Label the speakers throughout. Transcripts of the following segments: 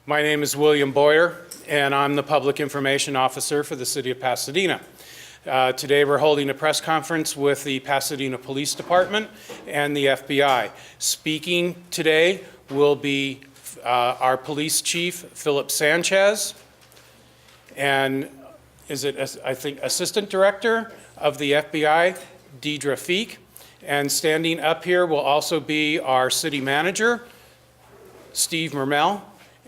Speaker 1: My name is William Boyer, and I'm the Public Information Officer for the City of Pasadena. Today we're holding a press conference with the Pasadena Police Department and the FBI. Speaking today will be our Police Chief, Philip Sanchez, and I think, Assistant Director of the FBI, Deidre Feek. And standing up here will also be our City Manager, Steve Mermel,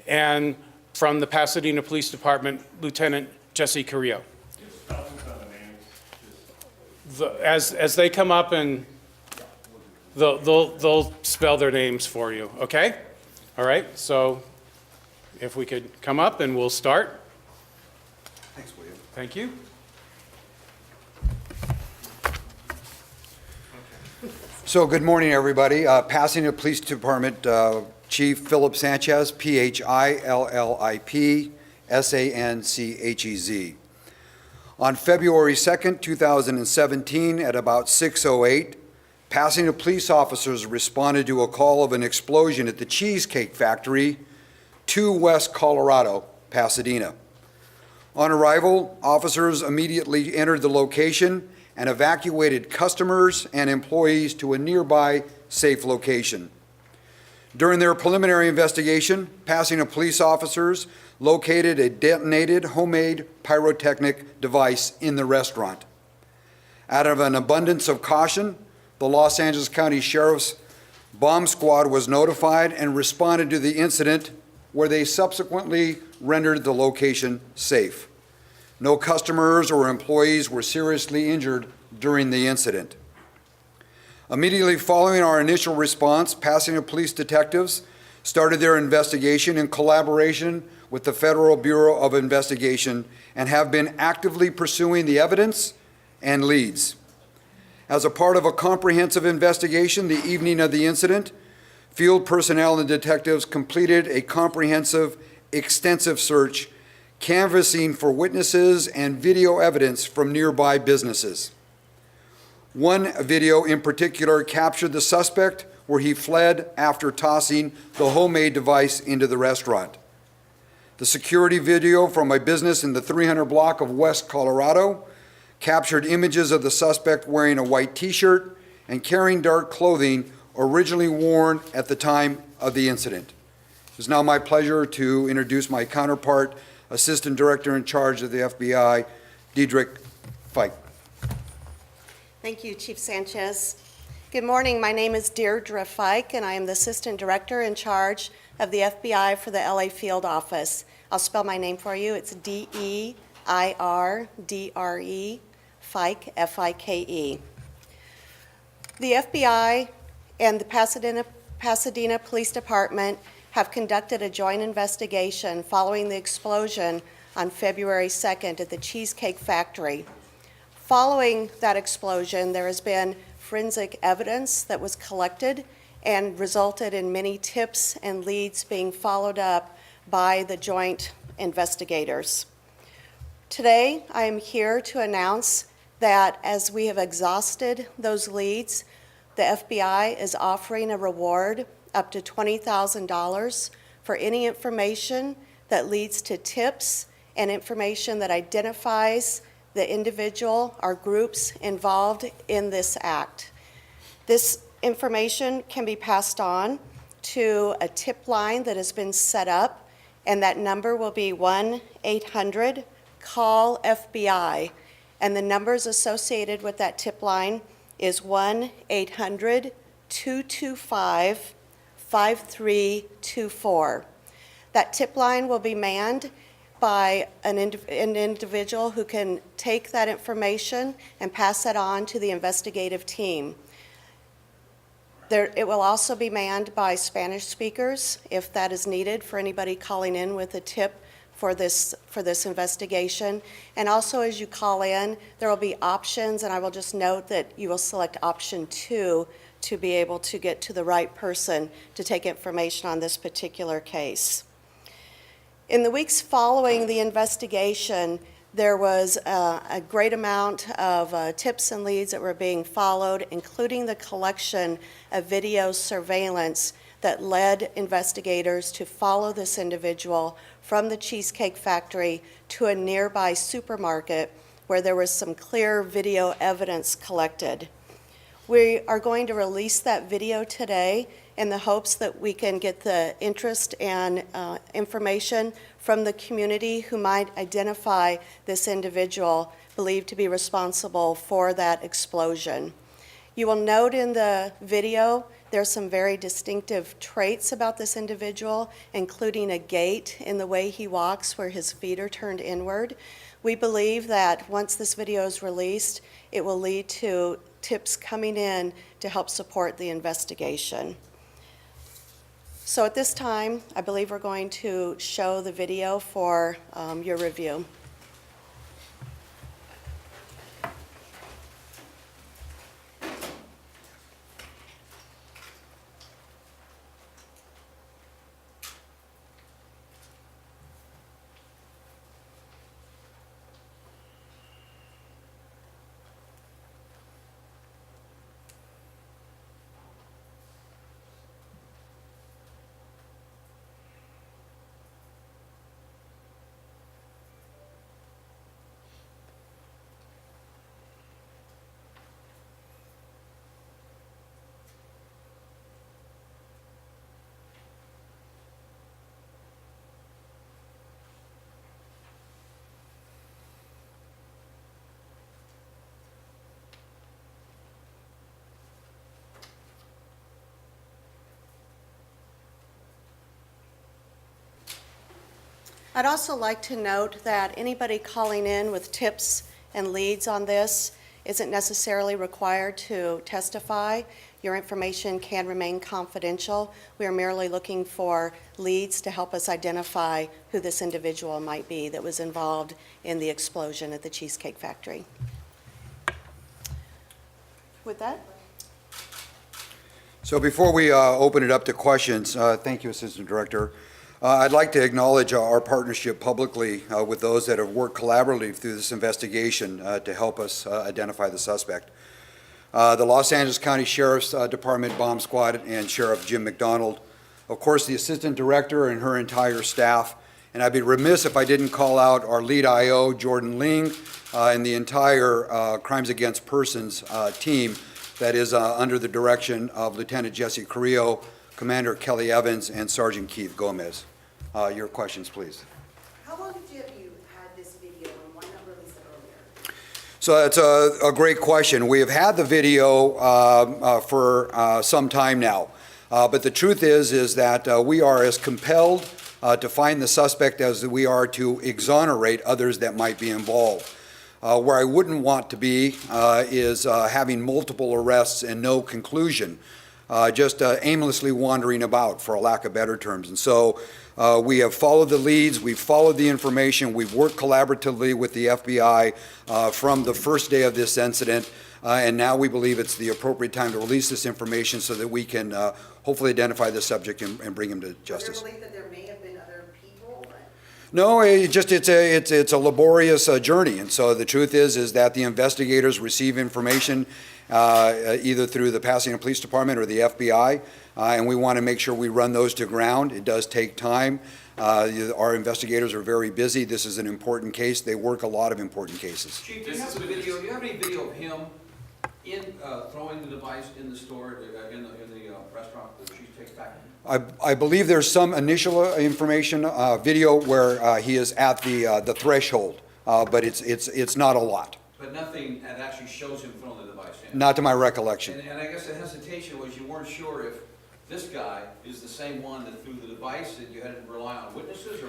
Speaker 1: and from the Pasadena Police Department, Lieutenant Jesse Carrillo. As they come up, and they'll spell their names for you, okay? All right, so if we could come up and we'll start.
Speaker 2: Thanks, William.
Speaker 1: Thank you.
Speaker 2: So good morning, everybody. Pasadena Police Department Chief Philip Sanchez, Phillip Sanchez. On February 2nd, 2017, at about 6:08, Pasadena police officers responded to a call of an explosion at the Cheesecake Factory, 2 West Colorado, Pasadena. On arrival, officers immediately entered the location and evacuated customers and employees to a nearby safe location. During their preliminary investigation, Pasadena police officers located a detonated homemade pyrotechnic device in the restaurant. Out of an abundance of caution, the Los Angeles County Sheriff's Bomb Squad was notified and responded to the incident, where they subsequently rendered the location safe. No customers or employees were seriously injured during the incident. Immediately following our initial response, Pasadena police detectives started their investigation in collaboration with the Federal Bureau of Investigation and have been actively pursuing the evidence and leads. As a part of a comprehensive investigation the evening of the incident, field personnel and detectives completed a comprehensive, extensive search, canvassing for witnesses and video evidence from nearby businesses. One video in particular captured the suspect where he fled after tossing the homemade device into the restaurant. The security video from a business in the 300 block of West Colorado captured images of the suspect wearing a white t-shirt and carrying dark clothing originally worn at the time of the incident. It is now my pleasure to introduce my counterpart, Assistant Director in charge of the FBI, Deidre Feek.
Speaker 3: Thank you, Chief Sanchez. Good morning. My name is Deirdre Feek, and I am the Assistant Director in charge of the FBI for the LA Field Office. I'll spell my name for you. It's Deirdre, Feek, F-I-K-E. The FBI and the Pasadena Police Department have conducted a joint investigation following the explosion on February 2nd at the Cheesecake Factory. Following that explosion, there has been forensic evidence that was collected and resulted in many tips and leads being followed up by the joint investigators. Today, I am here to announce that as we have exhausted those leads, the FBI is offering a reward up to $20,000 for any information that leads to tips and information that identifies the individual or groups involved in this act. This information can be passed on to a tip line that has been set up, and that number will be 1-800-CALL-FBI, and the numbers associated with that tip line is 1-800-225-5324. That tip line will be manned by an individual who can take that information and pass that on to the investigative team. It will also be manned by Spanish speakers if that is needed for anybody calling in with a tip for this investigation. And also, as you call in, there will be options, and I will just note that you will select option 2 to be able to get to the right person to take information on this particular case. In the weeks following the investigation, there was a great amount of tips and leads that were being followed, including the collection of video surveillance that led investigators to follow this individual from the Cheesecake Factory to a nearby supermarket where there was some clear video evidence collected. We are going to release that video today in the hopes that we can get the interest and information from the community who might identify this individual believed to be responsible for that explosion. You will note in the video there's some very distinctive traits about this individual, including a gait in the way he walks where his feet are turned inward. We believe that once this video is released, it will lead to tips coming in to help support the investigation. So at this time, I believe we're going to show the video for your review. I'd also like to note that anybody calling in with tips and leads on this isn't necessarily required to testify. Your information can remain confidential. We are merely looking for leads to help us identify who this individual might be that was involved in the explosion at the Cheesecake Factory. With that,
Speaker 2: So before we open it up to questions, thank you, Assistant Director. I'd like to acknowledge our partnership publicly with those that have worked collaboratively through this investigation to help us identify the suspect. The Los Angeles County Sheriff's Department Bomb Squad and Sheriff Jim McDonald, of course, the Assistant Director and her entire staff, and I'd be remiss if I didn't call out our lead IO, Jordan Ling, and the entire Crimes Against Persons team that is under the direction of Lieutenant Jesse Carrillo, Commander Kelly Evans, and Sergeant Keith Gomez. Your questions, please.
Speaker 3: how long have you had this video and why not release it earlier?
Speaker 2: So that's a great question. We have had the video for some time now, but the truth is that we are as compelled to find the suspect as we are to exonerate others that might be involved. Where I wouldn't want to be is having multiple arrests and no conclusion, just aimlessly wandering about, for a lack of better terms. And so we have followed the leads, we've followed the information, we've worked collaboratively with the FBI from the first day of this incident, and now we believe it's the appropriate time to release this information so that we can hopefully identify the subject and bring him to justice.
Speaker 3: Is there a belief that there may have been other people?
Speaker 2: No, it's a laborious journey, and so the truth is that the investigators receive information either through the Pasadena Police Department or the FBI, and we want to make sure we run those to ground. It does take time. Our investigators are very busy. This is an important case. They work a lot of important cases.
Speaker 4: Chief, do you have any video of him throwing the device in the store, in the restaurant, the Cheesecake Factory?
Speaker 2: I believe there's some initial information, video where he is at the threshold, but it's not a lot.
Speaker 4: But nothing that actually shows him throwing the device in?
Speaker 2: Not to my recollection.
Speaker 4: And I guess the hesitation was you weren't sure if this guy is the same one that threw the device, that you had to rely on witnesses, or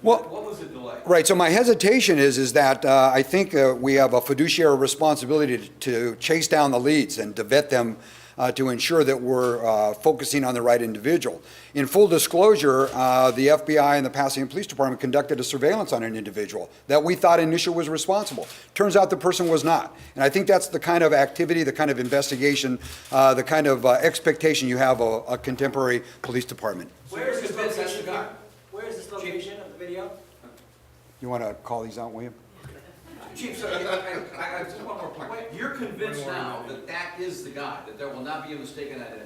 Speaker 4: what was the delay?
Speaker 2: Right, so my hesitation is that I think we have a fiduciary responsibility to chase down the leads and to vet them to ensure that we're focusing on the right individual. In full disclosure, the FBI and the Pasadena Police Department conducted a surveillance on an individual that we thought initially was responsible. Turns out the person was not. And I think that's the kind of activity, the kind of investigation, the kind of expectation you have of a contemporary police department.
Speaker 4: Where is this location?
Speaker 5: Where is this location of the video?
Speaker 2: You want to call these out, William?
Speaker 4: Chief, so I just one more point. You're convinced now that that is the guy, that there will not be a mistaken identity?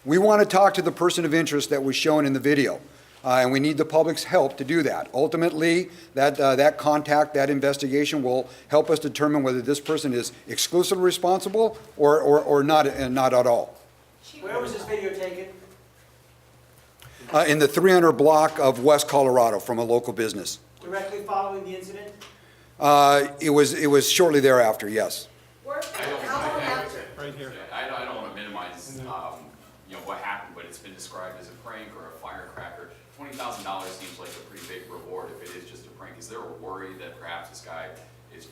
Speaker 2: We want to talk to the person of interest that was shown in the video, and we need the public's help to do that. Ultimately, that contact, that investigation will help us determine whether this person is exclusively responsible or not, and not at all.
Speaker 5: Where was this video taken?
Speaker 2: In the 300 block of West Colorado from a local business.
Speaker 5: Directly following the incident?
Speaker 2: It was shortly thereafter, yes.
Speaker 3: How long after?
Speaker 1: Right here.
Speaker 6: I don't want to minimize, what happened, but it's been described as a prank or a firecracker. $20,000 seems like a pretty big reward if it is just a prank. Is there a worry that perhaps this guy is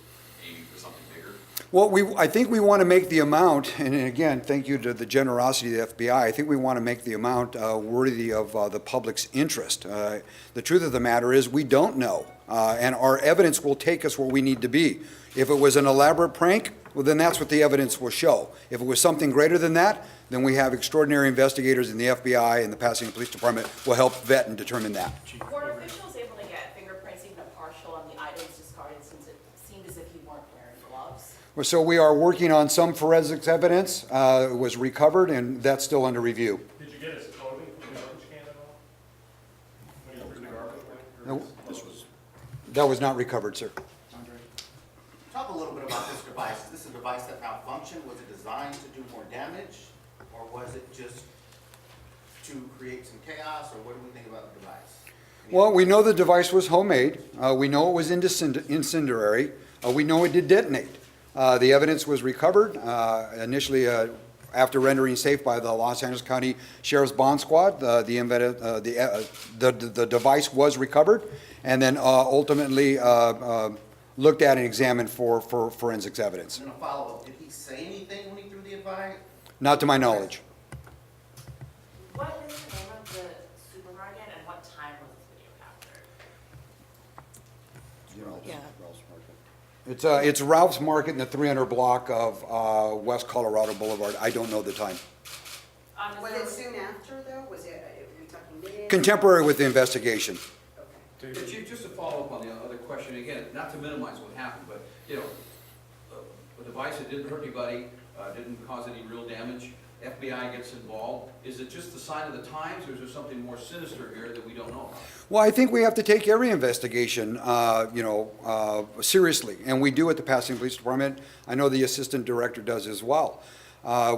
Speaker 6: aiming for something bigger?
Speaker 2: Well, I think we want to make the amount, and again, thank you to the generosity of the FBI, I think we want to make the amount worthy of the public's interest. The truth of the matter is we don't know, and our evidence will take us where we need to be. If it was an elaborate prank, well, then that's what the evidence will show. If it was something greater than that, then we have extraordinary investigators in the FBI and the Pasadena Police Department will help vet and determine that.
Speaker 7: Were officials able to get fingerprints, even partial, on the items discarded, since it seemed as if he weren't wearing gloves?
Speaker 2: Well, so we are working on some forensics evidence. It was recovered, and that's still under review.
Speaker 8: Did you get his clothing from the garbage can at all? When you threw the garbage can?
Speaker 2: No, that was not recovered, sir.
Speaker 9: Talk a little bit about this device. Is this a device that malfunctioned? Was it designed to do more damage? Or was it just to create some chaos? Or what do we think about the device?
Speaker 2: Well, we know the device was homemade. We know it was incendiary. We know it did detonate. The evidence was recovered initially after rendering safe by the Los Angeles County Sheriff's Bond Squad. The device was recovered and then ultimately looked at and examined for forensics evidence.
Speaker 9: And a follow-up, did he say anything when he threw the device?
Speaker 2: Not to my knowledge.
Speaker 7: What is the name of the supermarket and what time was this video captured?
Speaker 3: Yeah.
Speaker 2: It's Ralph's Market in the 300 block of West Colorado Boulevard. I don't know the time.
Speaker 7: Was
Speaker 10: Was it soon after, though? Was it, are we talking minutes?
Speaker 2: Contemporary with the investigation.
Speaker 10: Okay.
Speaker 4: But Chief, just to follow up on the other question, again, not to minimize what happened, but, a device that didn't hurt anybody, didn't cause any real damage, FBI gets involved. Is it just the sign of the times, or is there something more sinister here that we don't know about?
Speaker 2: Well, I think we have to take every investigation, seriously, and we do at the Pasadena Police Department. I know the Assistant Director does as well.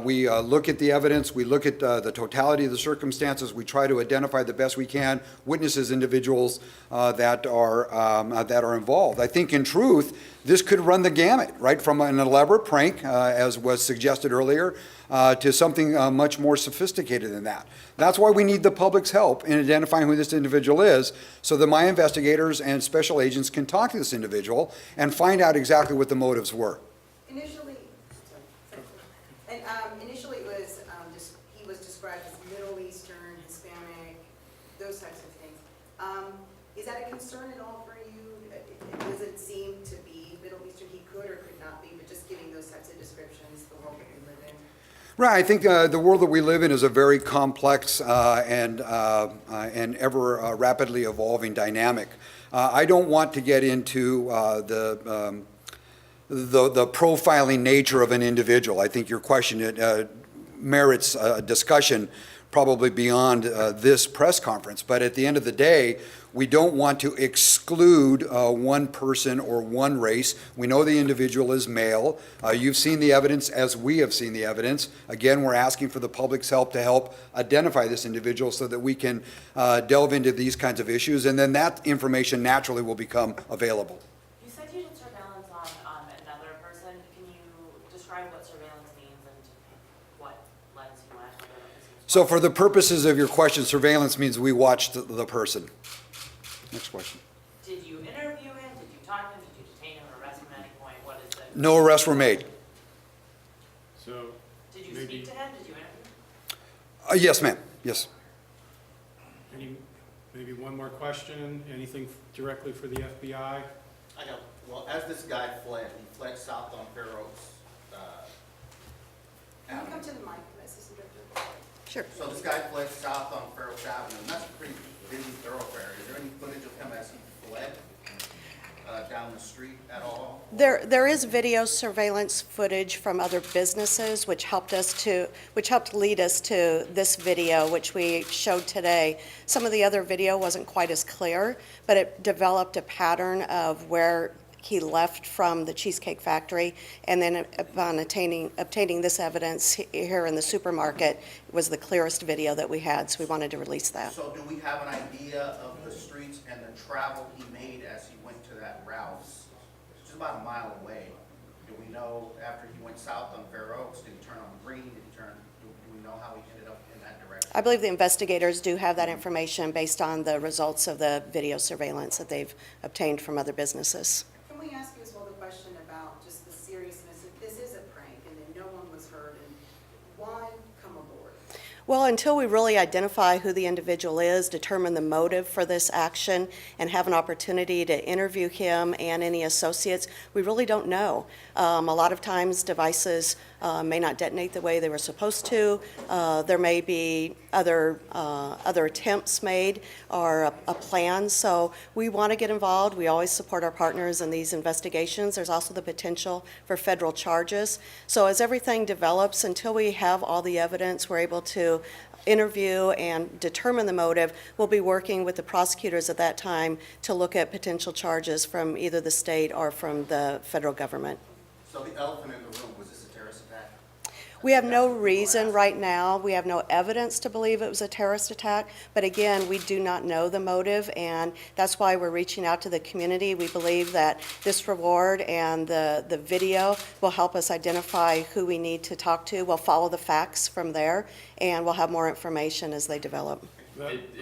Speaker 2: We look at the evidence, we look at the totality of the circumstances, we try to identify the best we can, witnesses, individuals that are involved. I think in truth, this could run the gamut, right, from an elaborate prank, as was suggested earlier, to something much more sophisticated than that. That's why we need the public's help in identifying who this individual is, so that my investigators and special agents can talk to this individual and find out exactly what the motives were.
Speaker 10: Initially, initially it was, he was described as Middle Eastern, Hispanic, those types of things. Is that a concern at all for you? It doesn't seem to be Middle Eastern. He could or could not be, but just giving those types of descriptions, the world that we live in.
Speaker 2: Right, I think the world that we live in is a very complex and ever rapidly evolving dynamic. I don't want to get into the profiling nature of an individual. I think your question merits a discussion probably beyond this press conference. But at the end of the day, we don't want to exclude one person or one race. We know the individual is male. You've seen the evidence as we have seen the evidence. Again, we're asking for the public's help to help identify this individual so that we can delve into these kinds of issues, and then that information naturally will become available.
Speaker 7: You said you did surveillance on another person. Can you describe what surveillance means and what lens you went?
Speaker 2: So for the purposes of your question, surveillance means we watched the person. Next question.
Speaker 7: Did you interview him? Did you talk to him? Did you detain him or arrest him at any point? What is the?
Speaker 2: No arrests were made.
Speaker 1: So,
Speaker 7: Did you
Speaker 1: maybe-
Speaker 7: speak to him? Did you interview him?
Speaker 2: Yes, ma'am. Yes.
Speaker 1: maybe one more question, anything directly for the FBI?
Speaker 9: I know. Well, as this guy fled, he fled south on Fair Oaks
Speaker 10: Can you come
Speaker 9: Avenue.
Speaker 10: to the mic, Assistant Director?
Speaker 3: Sure.
Speaker 9: So this guy fled south on Fair Oaks Avenue, and that's a pretty busy thoroughfare. Is there any footage of him as he fled down down the street at all?
Speaker 3: There is video surveillance footage from other businesses which helped lead us to this video, which we showed today. Some of the other video wasn't quite as clear, but it developed a pattern of where he left from the Cheesecake Factory, and then upon obtaining this evidence here in the supermarket was the clearest video that we had, so we wanted to release that.
Speaker 9: So do we have an idea of the streets and the travel he made as he went to that Ralph's? It's just about a mile away. Do we know after he went south on Fair Oaks, did he turn on Green, do we know how he ended up in that direction?
Speaker 3: I believe the investigators do have that information based on the results of the video surveillance that they've obtained from other businesses.
Speaker 10: Can we ask you as well the question about just the seriousness, if this is a prank and then no one was hurt, and why come aboard?
Speaker 3: Well, until we really identify who the individual is, determine the motive for this action, and have an opportunity to interview him and any associates, we really don't know. A lot of times devices may not detonate the way they were supposed to. There may be other attempts made or a plan. So we want to get involved. We always support our partners in these investigations. There's also the potential for federal charges. So as everything develops, until we have all the evidence, we're able to interview and determine the motive. We'll be working with the prosecutors at that time to look at potential charges from either the state or from the federal government.
Speaker 9: So the elephant in the room, was this a terrorist attack?
Speaker 3: We have no reason right now, we have no evidence to believe it was a terrorist attack, but again, we do not know the motive, and that's why we're reaching out to the community. We believe that this reward and the video will help us identify who we need to talk to. We'll follow the facts from there, and we'll have more information as they develop.
Speaker 6: Did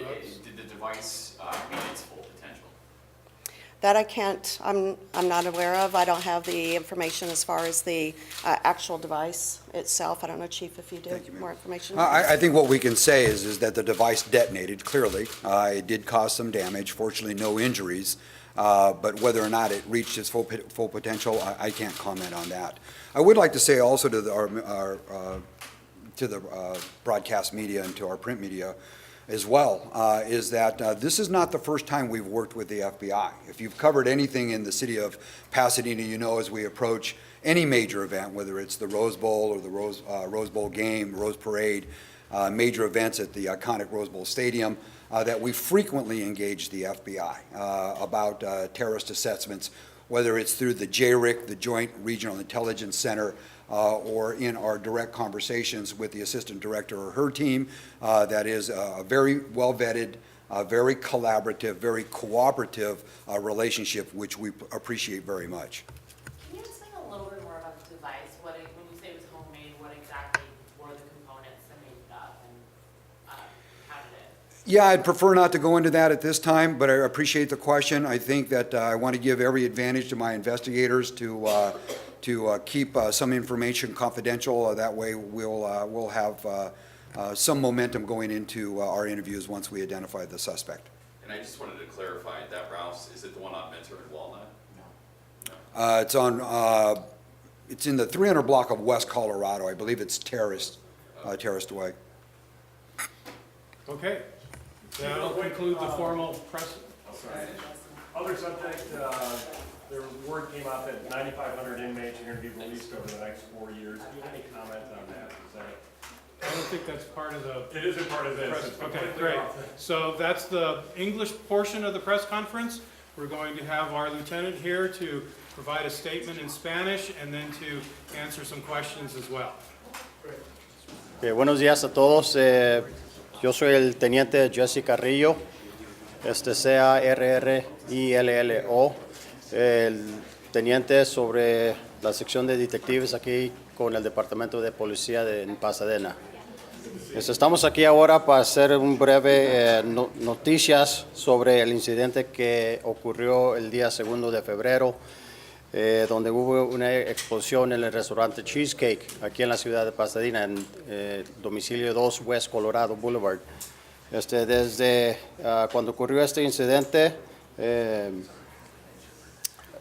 Speaker 6: the device meet its full potential?
Speaker 3: That I can't, I'm not aware of. I don't have the information as far as the actual device itself. I don't know, Chief, if you do
Speaker 2: Thank you, ma'am.
Speaker 3: more information.
Speaker 2: I think what we can say is that the device detonated, clearly. It did cause some damage, fortunately no injuries, but whether or not it reached its full potential, I can't comment on that. I would like to say also to the broadcast media and to our print media as well, is that this is not the first time we've worked with the FBI. If you've covered anything in the city of Pasadena, you know as we approach any major event, whether it's the Rose Bowl or the Rose Bowl game, Rose Parade, major events at the iconic Rose Bowl Stadium, that we frequently engage the FBI about terrorist assessments, whether it's through the JRIC, the Joint Regional Intelligence Center, or in our direct conversations with the assistant director or her team. That is a very well-vetted, very collaborative, very cooperative relationship, which we appreciate very much.
Speaker 7: Can you explain a little bit more about the device? When you say it was homemade, what exactly were the components that made it up, and how did it?
Speaker 2: Yeah, I'd prefer not to go into that at this time, but I appreciate the question. I think that I want to give every advantage to my investigators to keep some information confidential. That way we'll have some momentum going into our interviews once we identify the suspect.
Speaker 6: And I just wanted to clarify, that Ralph's, is it the one on Mentor and Walnut?
Speaker 2: It's in the 300 block of West Colorado. I believe it's Terraced Way.
Speaker 1: Okay. That'll conclude the formal press.
Speaker 8: Other subject, word came out that 9,500 inmates are going to be released over the next 4 years. Do you have any comment on that? Is that?
Speaker 1: I don't think that's part of the.
Speaker 8: It isn't part of this.
Speaker 1: Press-
Speaker 8: It's
Speaker 1: Okay,
Speaker 8: completely
Speaker 1: great.
Speaker 8: off.
Speaker 1: So that's the English portion of the press conference. We're going to have our lieutenant here to provide a statement in Spanish and then to answer some questions as well.
Speaker 11: Buenos días a todos. Yo soy el teniente Jesse Carrillo, C-A-R-R-I-L-L-O, el teniente sobre la sección de detectives aquí con el Departamento de Policía en Pasadena. Estamos aquí ahora para hacer un breve noticias sobre el incidente que ocurrió el día 2 de febrero, donde hubo una explosión en el restaurante Cheesecake, aquí en la ciudad de Pasadena, en domicilio 2 West Colorado Boulevard. Desde cuando ocurrió este incidente,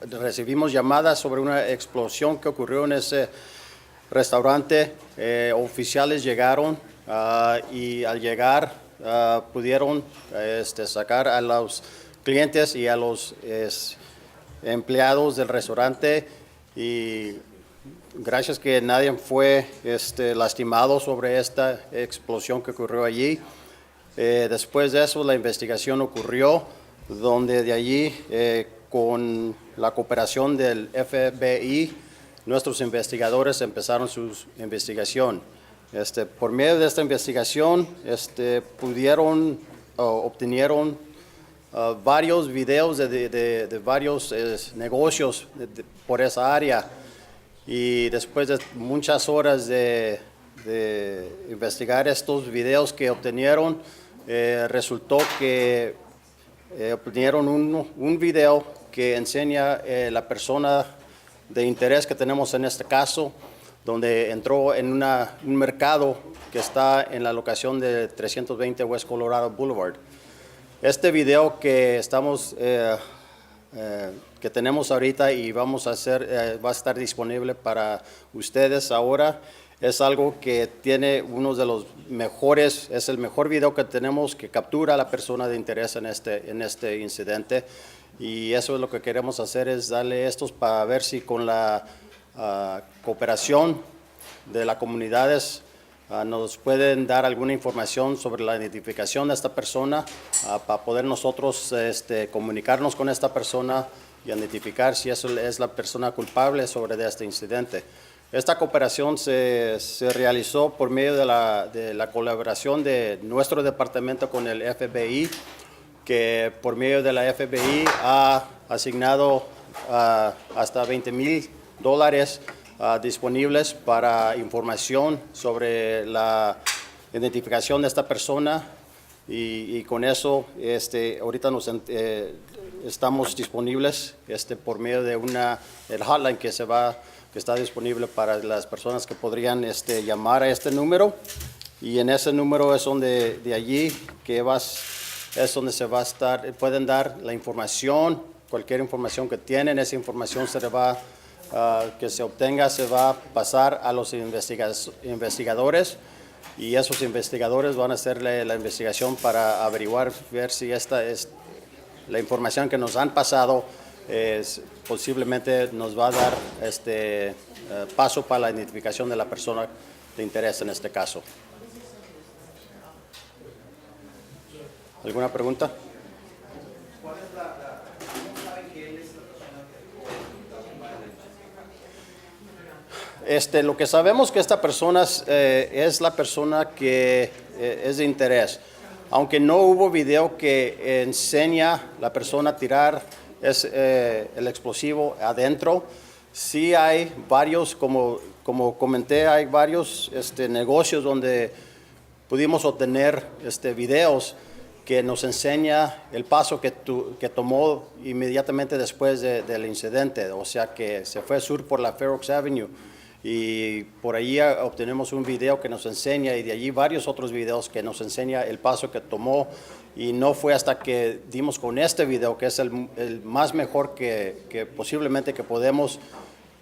Speaker 11: recibimos llamadas sobre una explosión que ocurrió en ese restaurante. Oficiales llegaron y al llegar pudieron sacar a los clientes y a los empleados del restaurante y gracias que nadie fue lastimado sobre esta explosión que ocurrió allí. Después de eso, la investigación ocurrió, donde de allí, con la cooperación del FBI, nuestros investigadores empezaron su investigación. Por medio de esta investigación, obtenieron varios videos de varios negocios por esa área. Y después de muchas horas de investigar estos videos que obtenieron, resultó que obtenieron un video que enseña la persona de interés que tenemos en este caso, donde entró en un mercado que está en la locación de 320 West Colorado Boulevard. Este video que que tenemos ahorita y vamos a hacer, va a estar disponible para ustedes ahora. Es algo que tiene uno de los mejores, es el mejor video que tenemos que captura a la persona de interés en este incidente. Y eso es lo que queremos hacer, es darle estos para ver si con la cooperación de las comunidades nos pueden dar alguna información sobre la identificación de esta persona para poder nosotros comunicarnos con esta persona y identificar si eso es la persona culpable sobre este incidente. Esta cooperación se realizó por medio de la colaboración de nuestro departamento con el FBI, que por medio de la FBI ha asignado hasta $20,000 disponibles para información sobre la identificación de esta persona y con eso ahorita estamos disponibles por medio de el hotline que está disponible para las personas que podrían llamar a este número, y en ese número es donde de allí es donde se va a estar, pueden dar la información, cualquier información que tienen. Esa información que se obtenga se va a pasar a los investigadores, y esos investigadores van a hacer la investigación para averiguar, ver si esta es la información que nos han pasado, posiblemente nos va a dar paso para la identificación de la persona de interés en este caso. ¿Alguna pregunta?
Speaker 9: ¿Cuál es cómo saben que él es la persona que
Speaker 11: Lo que sabemos que esta persona es la persona que es de interés. Aunque no hubo video que enseña la persona a tirar el explosivo adentro, sí hay varios, como comenté, hay varios negocios donde pudimos obtener videos que nos enseña el paso que tomó inmediatamente después del incidente. O sea que se fue sur por la Fair Oaks Avenue y por allí obtenemos un video que nos enseña, y de allí varios otros videos que nos enseña el paso que tomó, y no fue hasta que dimos con este video, que es el más mejor que posiblemente que podemos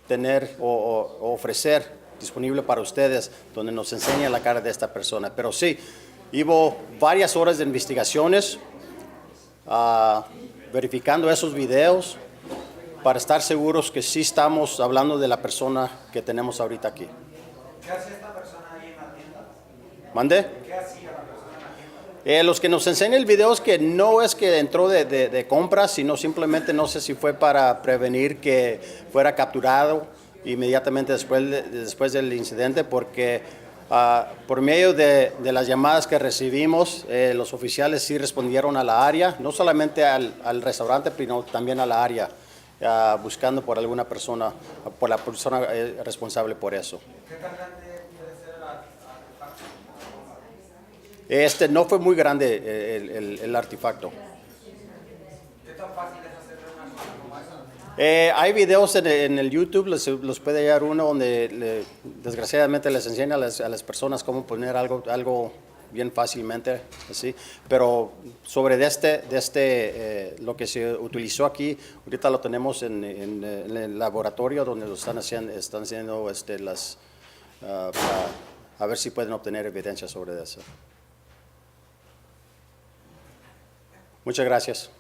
Speaker 11: tener o ofrecer disponible para ustedes, donde nos enseña la cara de esta persona. Pero sí, hubo varias horas de investigaciones verificando esos videos para estar seguros que sí estamos hablando de la persona que tenemos ahorita aquí.
Speaker 5: ¿Qué hacía esta persona ahí en la tienda?
Speaker 11: ¿Mande?
Speaker 5: ¿Qué hacía la persona en la tienda?
Speaker 11: Los que nos enseñan el video es que no es que entró de compras, sino simplemente no sé si fue para prevenir que fuera capturado inmediatamente después del incidente, porque por medio de las llamadas que recibimos, los oficiales sí respondieron a la área, no solamente al restaurante, sino también a la área, buscando por alguna persona, por la persona responsable por eso.
Speaker 5: ¿Qué tan grande puede ser el artefacto?
Speaker 11: No fue muy grande el artefacto.
Speaker 5: ¿Qué tan fácil es hacerle una cosa como esa?
Speaker 11: Hay videos en el YouTube, los puede hallar uno, donde desgraciadamente les enseña a las personas cómo poner algo bien fácilmente, así. Pero sobre lo que se utilizó aquí, ahorita lo tenemos en el laboratorio donde lo están haciendo a ver si pueden obtener evidencia sobre eso. Muchas gracias.